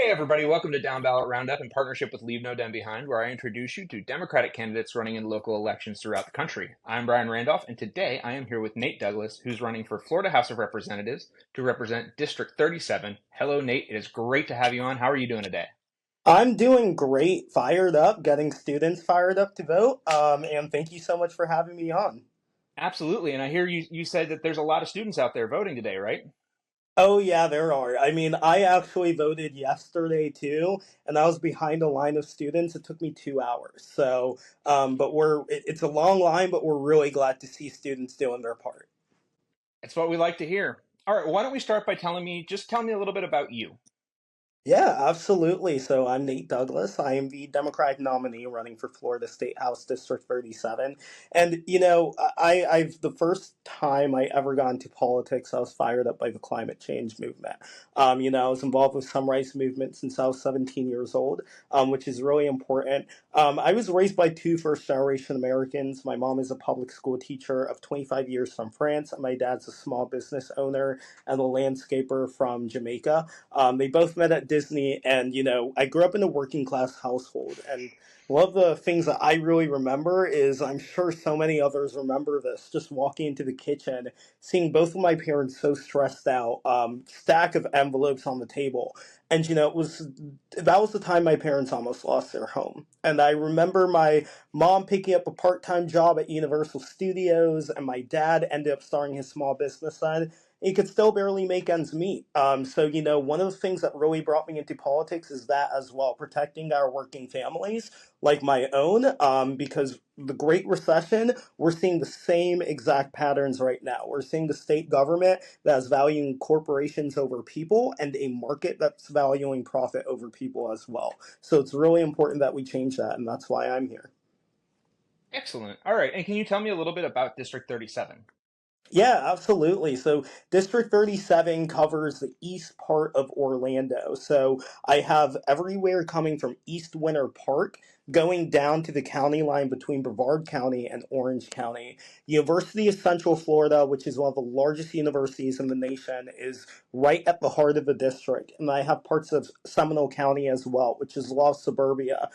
Hey, everybody, welcome to Downballot Roundup in partnership with Leave No Dem Behind, where I introduce you to Democratic candidates running in local elections throughout the country. I'm Bryan Randolph, and today I am here with Nate Douglas, who's running for Florida House of Representatives to represent District 37. Hello, Nate. It is great to have you on. How are you doing today? I'm doing great, fired up, getting students fired up to vote. And thank you so much for having me on. Absolutely, and I hear you said that there's a lot of students out there voting today, right? Oh yeah, there are. I mean, I actually voted yesterday too, and I was behind a line of students. It took me 2 hours. But it's a long line, but we're really glad to see students doing their part. That's what we like to hear. All right, why don't we start by tell me a little bit about you. Yeah, absolutely. So I'm Nate Douglas. I am the Democratic nominee running for Florida State House District 37. And I've the first time I ever got into politics, I was fired up by the climate change movement. I was involved with some rights movement since I was 17 years old, which is really important. I was raised by two first generation Americans. My mom is a public school teacher of 25 years from France, and my dad's a small business owner and a landscaper from Jamaica. They both met at Disney, and I grew up in a working class household. And one of the things that I really remember is I'm sure so many others remember this just walking into the kitchen, seeing both of my parents so stressed out, stack of envelopes on the table. And that was the time my parents almost lost their home. And I remember my mom picking up a part time job at Universal Studios, and my dad ended up starting his small business then. He could still barely make ends meet. One of the things that really brought me into politics is that as well, protecting our working families, like my own, because the Great Recession, we're seeing the same exact patterns right now. We're seeing the state government that is valuing corporations over people and a market that's valuing profit over people as well. So it's really important that we change that, and that's why I'm here. Excellent. All right, and can you tell me a little bit about District 37? Yeah, absolutely. So District 37 covers the east part of Orlando. So I have everywhere coming from East Winter Park going down to the county line between Brevard County and Orange County. University of Central Florida, which is one of the largest universities in the nation, is right at the heart of the district. And I have parts of Seminole County as well, which is law suburbia.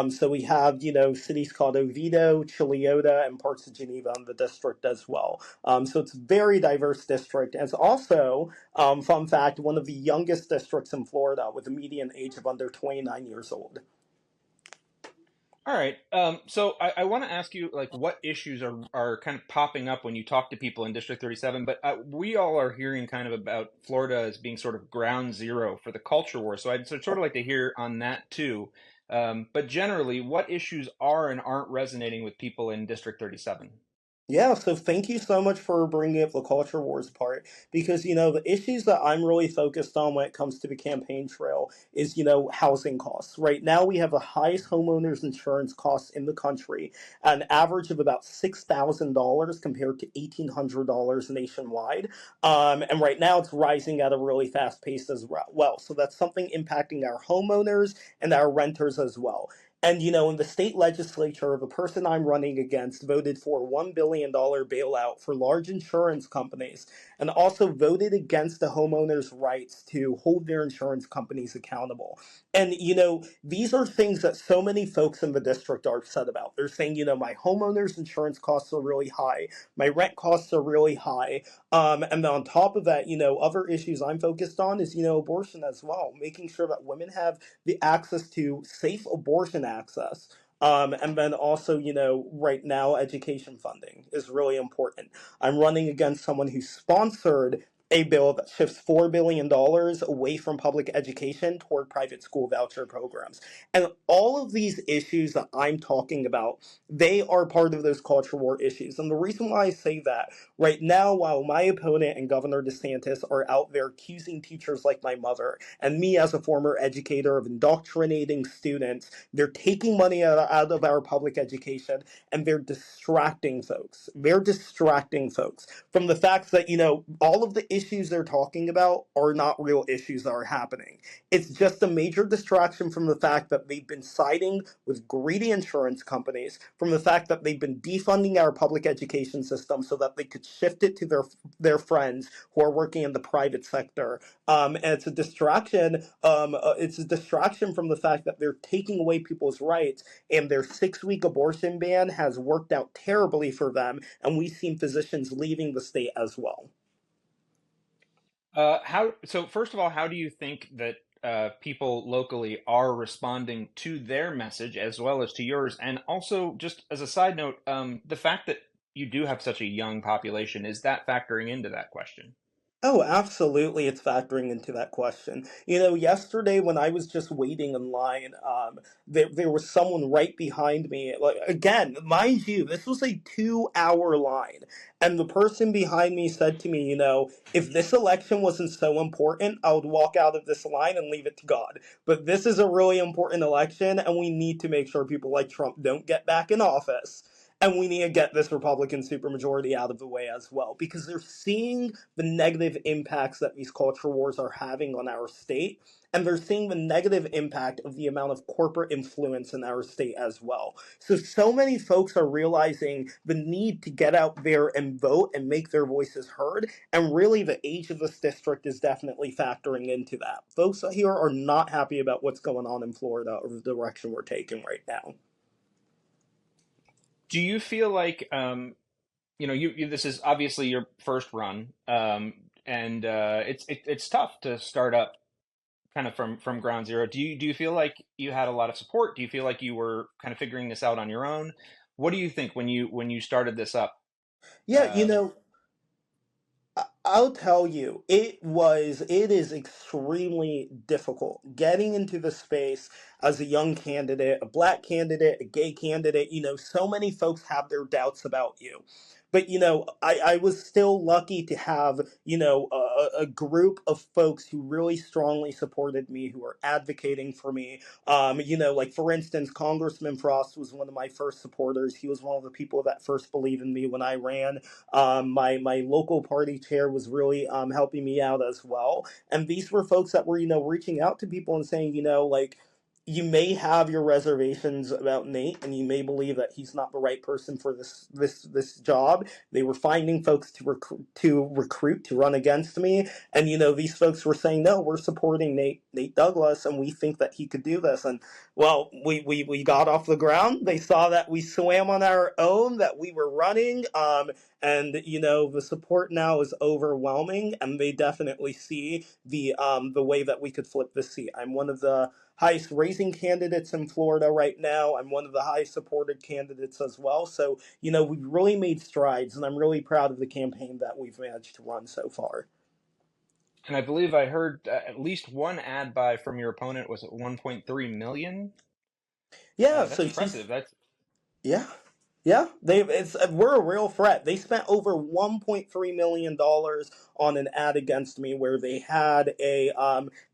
So we have, cities called Oviedo, Chiliota, and parts of Geneva in the district as well. So it's a very diverse district. And it's also, fun fact, one of the youngest districts in Florida with a median age of under 29 years old. All right. So I want to ask you, like, what issues are kind of popping up when you talk to people in District 37? But we all are hearing kind of about Florida as being sort of ground zero for the culture war. So I'd sort of like to hear on that too. But generally, what issues are and aren't resonating with people in District 37? Yeah, so thank you so much for bringing up the culture wars part because the issues that I'm really focused on when it comes to the campaign trail is housing costs. Right now we have the highest homeowners insurance costs in the country, an average of about $6,000 compared to $1,800 nationwide. And right now it's rising at a really fast pace as well. So that's something impacting our homeowners and our renters as well. And in the state legislature, the person I'm running against voted for a $1 billion bailout for large insurance companies and also voted against the homeowners' rights to hold their insurance companies accountable. And these are things that so many folks in the district are upset about. They're saying, my homeowners' insurance costs are really high, my rent costs are really high. And then on top of that, other issues I'm focused on is, abortion as well, making sure that women have the access to safe abortion access. And then also, right now, education funding is really important. I'm running against someone who sponsored a bill that shifts $4 billion away from public education toward private school voucher programs. And all of these issues that I'm talking about, they are part of those culture war issues. And the reason why I say that right now, while my opponent and Governor DeSantis are out there accusing teachers like my mother and me as a former educator of indoctrinating students, they're taking money out of our public education and they're distracting folks. They're distracting folks from the fact that, all of the issues they're talking about are not real issues that are happening. It's just a major distraction from the fact that they've been siding with greedy insurance companies, from the fact that they've been defunding our public education system so that they could shift it to their friends who are working in the private sector. And it's a distraction. It's a distraction from the fact that they're taking away people's rights, and their 6 week abortion ban has worked out terribly for them. And we've seen physicians leaving the state as well. How, so first of all, how do you think that people locally are responding to their message as well as to yours? And also, just as a side note, the fact that you do have such a young population, is that factoring into that question? Oh, absolutely. It's factoring into that question. Yesterday when I was just waiting in line, there was someone right behind me. Like, again, mind you, this was a 2 hour line. And the person behind me said to me, if this election wasn't so important, I would walk out of this line and leave it to God. But this is a really important election, and we need to make sure people like Trump don't get back in office. And we need to get this Republican supermajority out of the way as well, because they're seeing the negative impacts that these culture wars are having on our state, and they're seeing the negative impact of the amount of corporate influence in our state as well. So many folks are realizing the need to get out there and vote and make their voices heard, and really the age of this district is definitely factoring into that. Folks here are not happy about what's going on in Florida or the direction we're taking right now. Do you feel like, this is obviously your first run, and it's tough to start up kind of from ground zero. Do you feel like you had a lot of support? Do you feel like you were kind of figuring this out on your own? What do you think when you started this up? Yeah, Um, I'll tell you, it is extremely difficult getting into the space as a young candidate, a black candidate, a gay candidate. So many folks have their doubts about you. But, I was still lucky to have, a group of folks who really strongly supported me, who are advocating for me. Like for instance, Congressman Frost was one of my first supporters. He was one of the people that first believed in me when I ran. My local party chair was really helping me out as well. And these were folks that were reaching out to people and saying, like, you may have your reservations about Nate, and you may believe that he's not the right person for this job. They were finding folks to recruit to run against me, and these folks were saying, no, we're supporting Nate Douglas, and we think that he could do this. And well, we got off the ground. They saw that we swam on our own, that we were running. And the support now is overwhelming, and they definitely see the way that we could flip the seat. I'm one of the highest raising candidates in Florida right now. I'm one of the highest supported candidates as well. So we've really made strides, and I'm really proud of the campaign that we've managed to run so far. and I believe I heard at least one ad buy from your opponent was at 1.3 million. Yeah, That's so impressive. That's yeah. Yeah, we're a real threat. They spent over $1.3 million on an ad against me, where they had a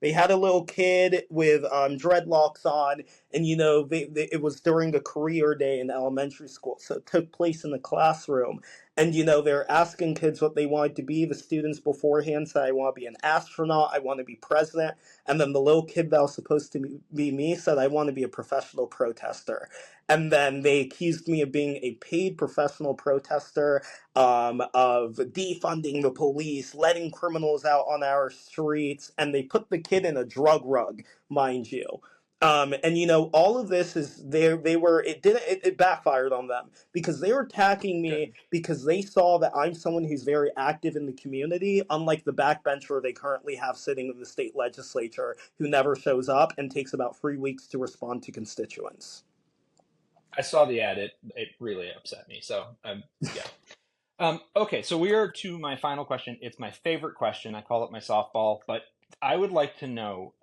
little kid with dreadlocks on, and it was during the career day in elementary school, so it took place in the classroom. And they're asking kids what they wanted to be. The students beforehand said, "I want to be an astronaut. I want to be president." And then the little kid that was supposed to be me said, "I want to be a professional protester." And then they accused me of being a paid professional protester, of defunding the police, letting criminals out on our streets, and they put the kid in a drug rug, mind you. And all of this is there. It backfired on them, because they were attacking me good. because they saw that I'm someone who's very active in the community, unlike the backbencher they currently have sitting in the state legislature, who never shows up and takes about 3 weeks to respond to constituents. I saw the ad. It really upset me. So yeah. Okay, so we are to my final question. It's my favorite question. I call it my softball, but I would like to know,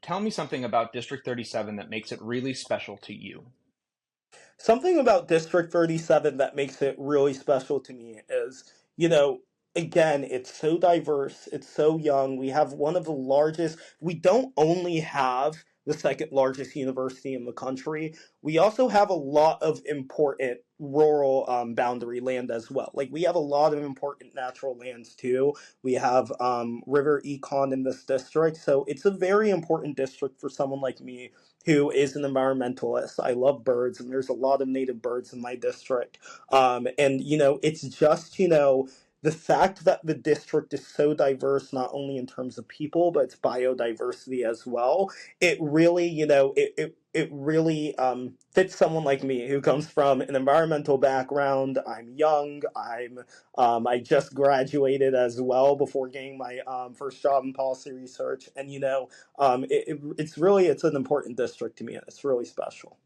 tell me something about District 37 that makes it really special to you. Something about District 37 that makes it really special to me is, again, it's so diverse, it's so young. We have one of the largest, we don't only have the second largest university in the country, we also have a lot of important rural boundary land as well. Like we have a lot of important natural lands too. We have river econ in this district, so it's a very important district for someone like me who is an environmentalist. I love birds, and there's a lot of native birds in my district. And it's just the fact that the district is so diverse, not only in terms of people, but its biodiversity as well. It really, it really fits someone like me who comes from an environmental background. I'm young. I just graduated as well before getting my first job in policy research, and it's an important district to me, and it's really special.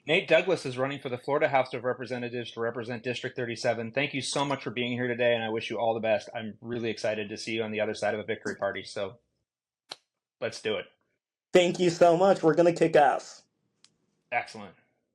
Nate Douglas is running for the Florida House of Representatives to represent District 37. Thank you so much for being here today, and I wish you all the best. I'm really excited to see you on the other side of a victory party, so let's do it. Thank you so much. We're gonna kick ass. Excellent.